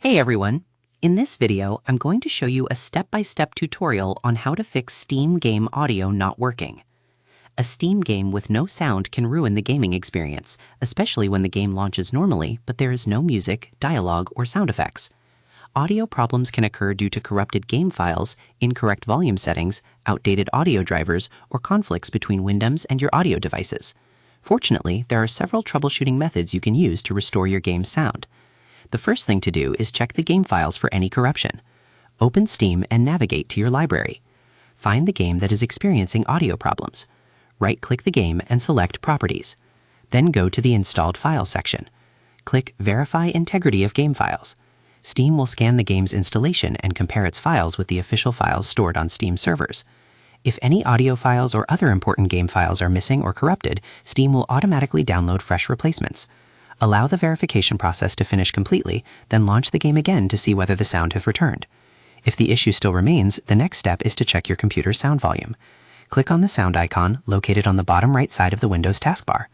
Hey everyone! In this video, I'm going to show you a step-by-step tutorial on how to fix Steam game audio not working. A Steam game with no sound can ruin the gaming experience, especially when the game launches normally, but there is no music, dialogue, or sound effects. Audio problems can occur due to corrupted game files, incorrect volume settings, outdated audio drivers, or conflicts between Windows and your audio devices. Fortunately, there are several troubleshooting methods you can use to restore your game's sound. The first thing to do is check the game files for any corruption. Open Steam and navigate to your library. Find the game that is experiencing audio problems. Right-click the game and select Properties. Then go to the Installed Files section. Click Verify Integrity of Game Files. Steam will scan the game's installation and compare its files with the official files stored on Steam servers. If any audio files or other important game files are missing or corrupted, Steam will automatically download fresh replacements. Allow the verification process to finish completely, then launch the game again to see whether the sound has returned. If the issue still remains, the next step is to check your computer's sound volume. Click on the sound icon located on the bottom right side of the Windows taskbar.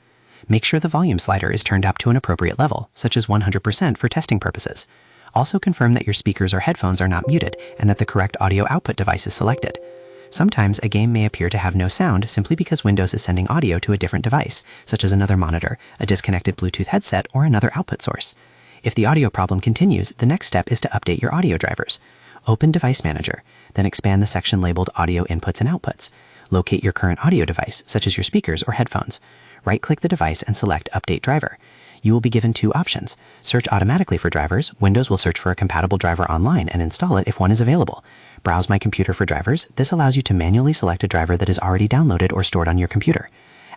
Make sure the volume slider is turned up to an appropriate level, such as 100% for testing purposes. Also confirm that your speakers or headphones are not muted and that the correct audio output device is selected. Sometimes a game may appear to have no sound simply because Windows is sending audio to a different device, such as another monitor, a disconnected Bluetooth headset, or another output source. If the audio problem continues, the next step is to update your audio drivers. Open Device Manager, then expand the section labeled Audio Inputs and Outputs. Locate your current audio device, such as your speakers or headphones. Right-click the device and select Update Driver. You will be given two options. Search automatically for drivers. Windows will search for a compatible driver online and install it if one is available. Browse My Computer for drivers. This allows you to manually select a driver that is already downloaded or stored on your computer.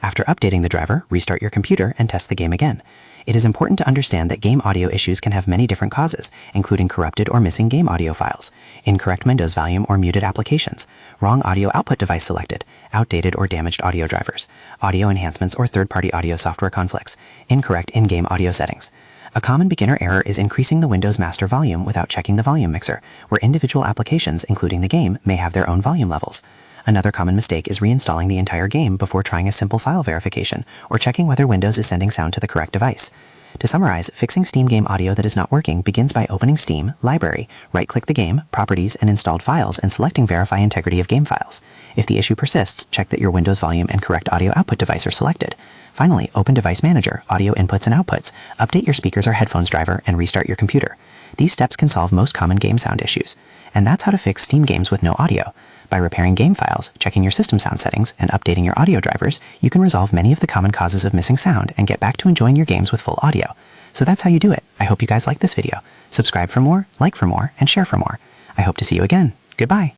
After updating the driver, restart your computer and test the game again. It is important to understand that game audio issues can have many different causes, including corrupted or missing game audio files, incorrect Windows volume or muted applications, wrong audio output device selected, outdated or damaged audio drivers, audio enhancements or third-party audio software conflicts, incorrect in-game audio settings. A common beginner error is increasing the Windows master volume without checking the volume mixer, where individual applications, including the game, may have their own volume levels. Another common mistake is reinstalling the entire game before trying a simple file verification or checking whether Windows is sending sound to the correct device. To summarize, fixing Steam game audio that is not working begins by opening Steam, Library, right-click the game, Properties, and Installed Files, and selecting Verify Integrity of Game Files. If the issue persists, check that your Windows volume and correct audio output device are selected. Finally, open Device Manager, Audio Inputs and Outputs, update your speakers or headphones driver, and restart your computer. These steps can solve most common game sound issues. And that's how to fix Steam games with no audio. By repairing game files, checking your system sound settings, and updating your audio drivers, you can resolve many of the common causes of missing sound and get back to enjoying your games with full audio. So that's how you do it. I hope you guys like this video. Subscribe for more, like for more, and share for more. I hope to see you again. Goodbye.